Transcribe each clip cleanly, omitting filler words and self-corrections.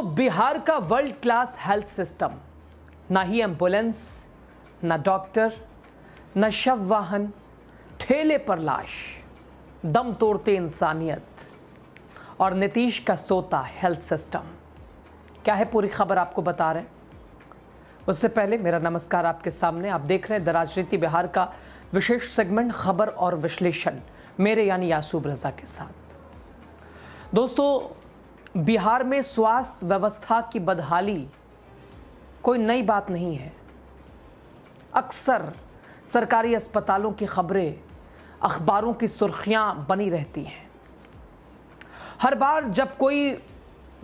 दोस्तों, बिहार का world class health system, ना ही एम्बुलेंस, ना डॉक्टर, ना शव वाहन, ठेले पर लाश, दम तोड़ते इंसानियत और नीतीश का सोता हेल्थ सिस्टम। क्या है पूरी खबर आपको बता रहे हैं। उससे पहले मेरा नमस्कार आपके सामने। आप देख रहे हैं द राजनीति बिहार का विशेष सेगमेंट खबर और विश्लेषण, मेरे यानी यासूब रजा के साथ। दोस्तों, बिहार में स्वास्थ्य व्यवस्था की बदहाली कोई नई बात नहीं है। अक्सर सरकारी अस्पतालों की खबरें अखबारों की सुर्खियां बनी रहती हैं। हर बार जब कोई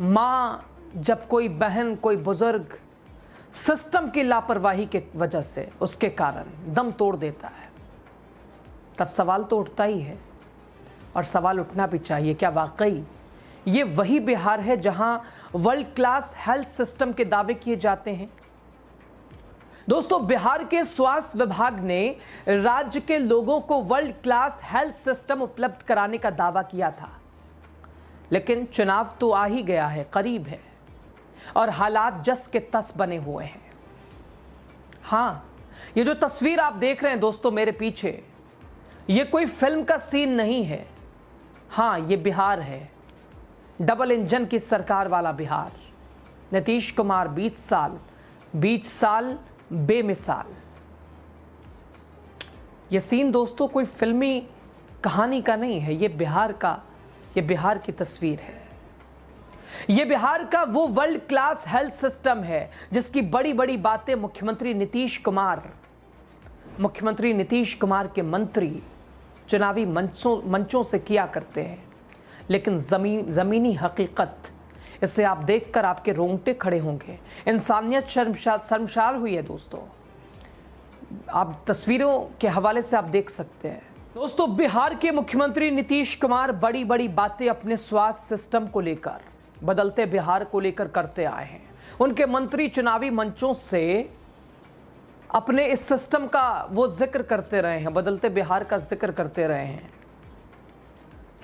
माँ, जब कोई बहन, कोई बुजुर्ग सिस्टम की लापरवाही के वजह से, उसके कारण दम तोड़ देता है, तब सवाल तो उठता ही है, और सवाल उठना भी चाहिए। क्या वाकई ये वही बिहार है जहां वर्ल्ड क्लास हेल्थ सिस्टम के दावे किए जाते हैं? दोस्तों, बिहार के स्वास्थ्य विभाग ने राज्य के लोगों को वर्ल्ड क्लास हेल्थ सिस्टम उपलब्ध कराने का दावा किया था, लेकिन चुनाव तो आ ही गया है, करीब है, और हालात जस के तस बने हुए हैं। हां, ये जो तस्वीर आप देख रहे हैं दोस्तों मेरे पीछे, ये कोई फिल्म का सीन नहीं है। हां, ये बिहार है, डबल इंजन की सरकार वाला बिहार। नीतीश कुमार 20 साल बेमिसाल। यह सीन दोस्तों कोई फिल्मी कहानी का नहीं है, ये बिहार की तस्वीर है। यह बिहार का वो वर्ल्ड क्लास हेल्थ सिस्टम है जिसकी बड़ी बड़ी बातें मुख्यमंत्री नीतीश कुमार के मंत्री चुनावी मंचों से किया करते हैं, लेकिन ज़मीनी हकीकत, इसे आप देखकर आपके रोंगटे खड़े होंगे। इंसानियत शर्मसार हुई है दोस्तों। आप तस्वीरों के हवाले से आप देख सकते हैं। दोस्तों, बिहार के मुख्यमंत्री नीतीश कुमार बड़ी बड़ी बातें अपने स्वास्थ्य सिस्टम को लेकर, बदलते बिहार को लेकर करते आए हैं। उनके मंत्री चुनावी मंचों से अपने इस सिस्टम का वो जिक्र करते रहे हैं, बदलते बिहार का जिक्र करते रहे हैं,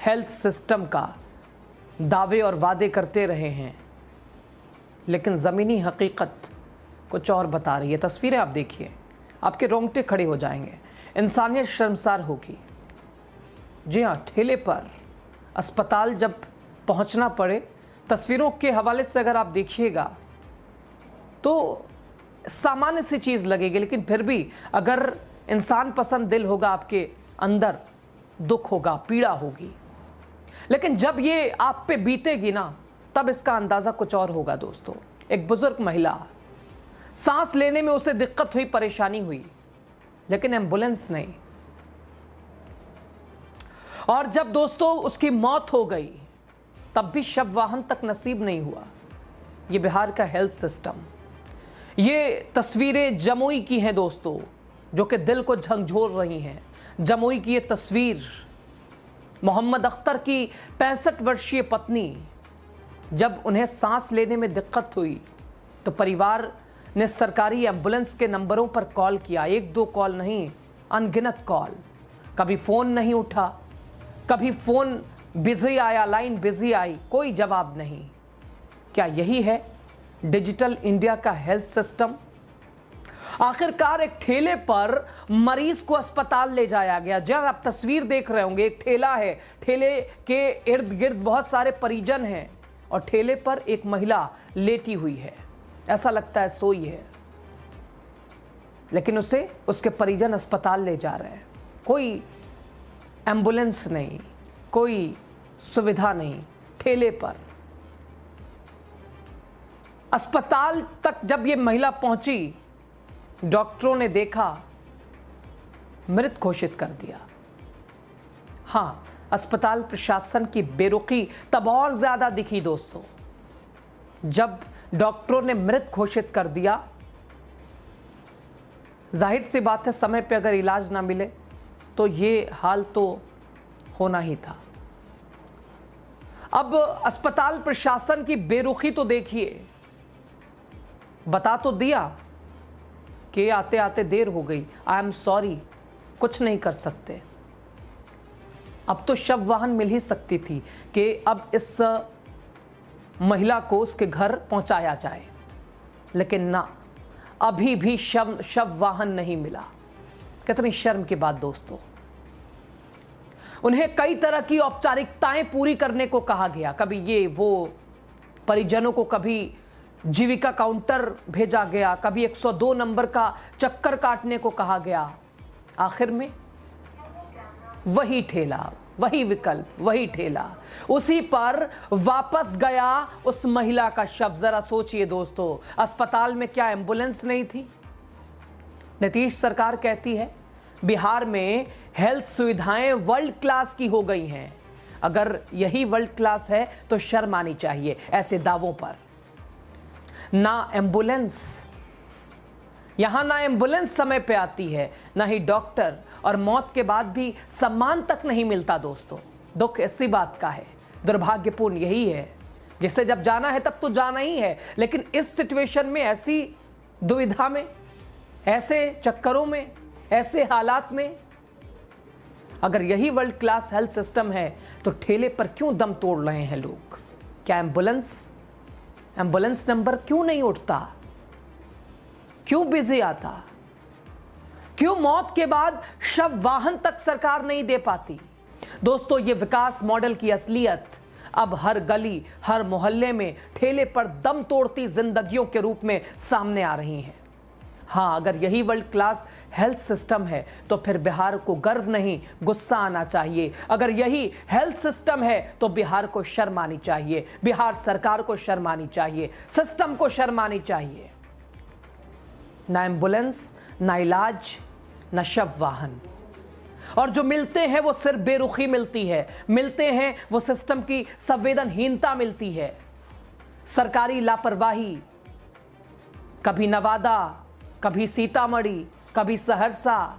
हेल्थ सिस्टम का दावे और वादे करते रहे हैं, लेकिन ज़मीनी हकीकत कुछ और बता रही है। तस्वीरें आप देखिए, आपके रोंगटे खड़े हो जाएंगे, इंसानियत शर्मसार होगी। जी हाँ, ठेले पर अस्पताल जब पहुंचना पड़े, तस्वीरों के हवाले से अगर आप देखिएगा तो सामान्य सी चीज़ लगेगी, लेकिन फिर भी अगर इंसान पसंद दिल होगा, आपके अंदर दुख होगा, पीड़ा होगी। लेकिन जब ये आप पे बीतेगी ना, तब इसका अंदाज़ा कुछ और होगा दोस्तों। एक बुजुर्ग महिला, सांस लेने में उसे दिक्कत हुई, परेशानी हुई, लेकिन एम्बुलेंस नहीं। और जब दोस्तों उसकी मौत हो गई, तब भी शव वाहन तक नसीब नहीं हुआ। ये बिहार का हेल्थ सिस्टम। ये तस्वीरें जमुई की हैं दोस्तों, जो कि दिल को झकझोर रही हैं। जमुई की ये तस्वीर, मोहम्मद अख्तर की 65 वर्षीय पत्नी, जब उन्हें सांस लेने में दिक्कत हुई तो परिवार ने सरकारी एम्बुलेंस के नंबरों पर कॉल किया। 1-2 कॉल नहीं, अनगिनत कॉल। कभी फ़ोन नहीं उठा, कभी फ़ोन बिजी आया, लाइन बिजी आई, कोई जवाब नहीं। क्या यही है डिजिटल इंडिया का हेल्थ सिस्टम? आखिरकार एक ठेले पर मरीज को अस्पताल ले जाया गया। जब आप तस्वीर देख रहे होंगे, एक ठेला है, ठेले के इर्द गिर्द बहुत सारे परिजन हैं, और ठेले पर एक महिला लेटी हुई है, ऐसा लगता है सोई है, लेकिन उसे उसके परिजन अस्पताल ले जा रहे हैं। कोई एम्बुलेंस नहीं, कोई सुविधा नहीं। ठेले पर अस्पताल तक जब ये महिला पहुंची, डॉक्टरों ने देखा, मृत घोषित कर दिया। हां, अस्पताल प्रशासन की बेरुखी तब और ज्यादा दिखी दोस्तों, जब डॉक्टरों ने मृत घोषित कर दिया। जाहिर सी बात है, समय पे अगर इलाज ना मिले तो ये हाल तो होना ही था। अब अस्पताल प्रशासन की बेरुखी तो देखिए, बता तो दिया कि आते आते देर हो गई, आई एम सॉरी, कुछ नहीं कर सकते। अब तो शव वाहन मिल ही सकती थी कि अब इस महिला को उसके घर पहुंचाया जाए, लेकिन ना, अभी भी शव वाहन नहीं मिला। कितनी शर्म की बात दोस्तों। उन्हें कई तरह की औपचारिकताएं पूरी करने को कहा गया, कभी ये वो, परिजनों को कभी जीविका काउंटर भेजा गया, कभी 102 नंबर का चक्कर काटने को कहा गया। आखिर में वही ठेला, वही विकल्प, वही ठेला, उसी पर वापस गया उस महिला का शव। जरा सोचिए दोस्तों, अस्पताल में क्या एम्बुलेंस नहीं थी? नीतीश सरकार कहती है बिहार में हेल्थ सुविधाएं वर्ल्ड क्लास की हो गई हैं। अगर यही वर्ल्ड क्लास है तो शर्म आनी चाहिए ऐसे दावों पर। ना एम्बुलेंस, यहां ना एम्बुलेंस समय पे आती है, ना ही डॉक्टर, और मौत के बाद भी सम्मान तक नहीं मिलता दोस्तों। दुख ऐसी बात का है, दुर्भाग्यपूर्ण यही है। जिसे जब जाना है तब तो जाना ही है, लेकिन इस सिचुएशन में, ऐसी दुविधा में, ऐसे चक्करों में, ऐसे हालात में, अगर यही वर्ल्ड क्लास हेल्थ सिस्टम है तो ठेले पर क्यों दम तोड़ रहे हैं लोग? क्या एम्बुलेंस नंबर क्यों नहीं उठता? क्यों बिजी आता? क्यों मौत के बाद शव वाहन तक सरकार नहीं दे पाती? दोस्तों, ये विकास मॉडल की असलियत अब हर गली, हर मोहल्ले में ठेले पर दम तोड़ती जिंदगियों के रूप में सामने आ रही हैं। हाँ, अगर यही वर्ल्ड क्लास हेल्थ सिस्टम है तो फिर बिहार को गर्व नहीं, गुस्सा आना चाहिए। अगर यही हेल्थ सिस्टम है तो बिहार को शर्म आनी चाहिए, बिहार सरकार को शर्म आनी चाहिए, सिस्टम को शर्म आनी चाहिए। ना एम्बुलेंस, ना इलाज, ना शव वाहन, और जो मिलते हैं वो सिर्फ बेरुखी मिलती है, मिलते हैं वो सिस्टम की संवेदनहीनता मिलती है, सरकारी लापरवाही। कभी नवादा, कभी सीतामढ़ी, कभी सहरसा,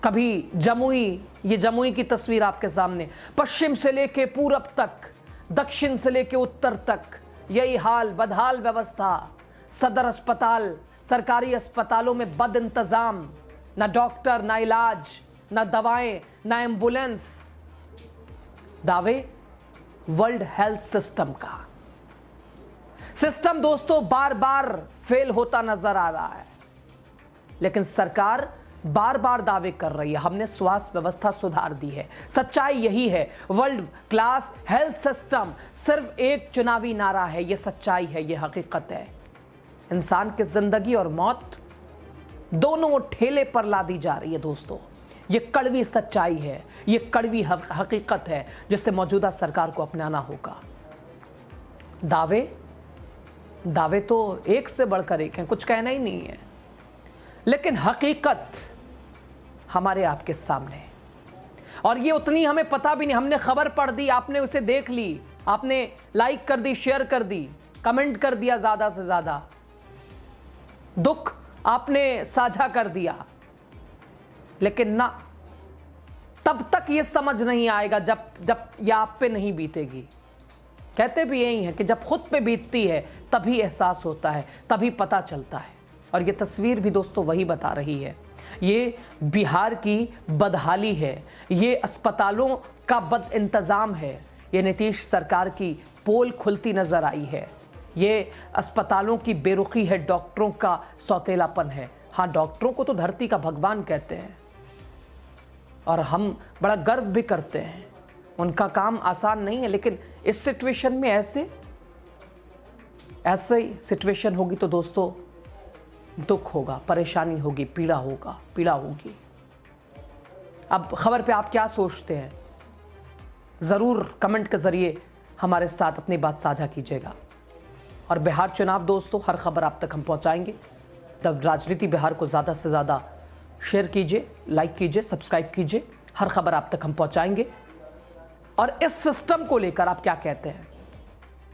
कभी जमुई। ये जमुई की तस्वीर आपके सामने, पश्चिम से लेके पूरब तक, दक्षिण से लेके उत्तर तक यही हाल, बदहाल व्यवस्था। सदर अस्पताल, सरकारी अस्पतालों में बद इंतजाम, ना डॉक्टर, ना इलाज, ना दवाएं, ना एम्बुलेंस। दावे वर्ल्ड हेल्थ सिस्टम का। सिस्टम दोस्तों बार बार फेल होता नजर आ रहा है, लेकिन सरकार बार बार दावे कर रही है हमने स्वास्थ्य व्यवस्था सुधार दी है। सच्चाई यही है, वर्ल्ड क्लास हेल्थ सिस्टम सिर्फ एक चुनावी नारा है। यह सच्चाई है, यह हकीकत है। इंसान की जिंदगी और मौत दोनों ठेले पर ला दी जा रही है दोस्तों। यह कड़वी सच्चाई है, यह कड़वी हकीकत है जिसे मौजूदा सरकार को अपनाना होगा। दावे तो एक से बढ़कर एक हैं, कुछ कहना ही नहीं है, लेकिन हकीकत हमारे आपके सामने है। और ये उतनी हमें पता भी नहीं, हमने खबर पढ़ दी, आपने उसे देख ली, आपने लाइक कर दी, शेयर कर दी, कमेंट कर दिया, ज्यादा से ज्यादा दुख आपने साझा कर दिया, लेकिन ना, तब तक ये समझ नहीं आएगा जब ये आप पे नहीं बीतेगी। कहते भी यही है कि जब खुद पे बीतती है तभी एहसास होता है, तभी पता चलता है। और ये तस्वीर भी दोस्तों वही बता रही है। ये बिहार की बदहाली है, ये अस्पतालों का बद इंतज़ाम है, ये नीतीश सरकार की पोल खुलती नज़र आई है, ये अस्पतालों की बेरुखी है, डॉक्टरों का सौतेलापन है। हाँ, डॉक्टरों को तो धरती का भगवान कहते हैं और हम बड़ा गर्व भी करते हैं, उनका काम आसान नहीं है, लेकिन इस सिचुएशन में ऐसे सिचुएशन होगी तो दोस्तों दुख होगा, परेशानी होगी, पीड़ा होगी। अब खबर पे आप क्या सोचते हैं, ज़रूर कमेंट के ज़रिए हमारे साथ अपनी बात साझा कीजिएगा। और बिहार चुनाव दोस्तों, हर खबर आप तक हम पहुंचाएंगे। तब राजनीति बिहार को ज़्यादा से ज़्यादा शेयर कीजिए, लाइक कीजिए, सब्सक्राइब कीजिए, हर खबर आप तक हम पहुंचाएंगे। और इस सिस्टम को लेकर आप क्या कहते हैं,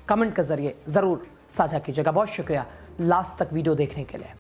कमेंट के ज़रिए ज़रूर साझा कीजिएगा। बहुत शुक्रिया लास्ट तक वीडियो देखने के लिए।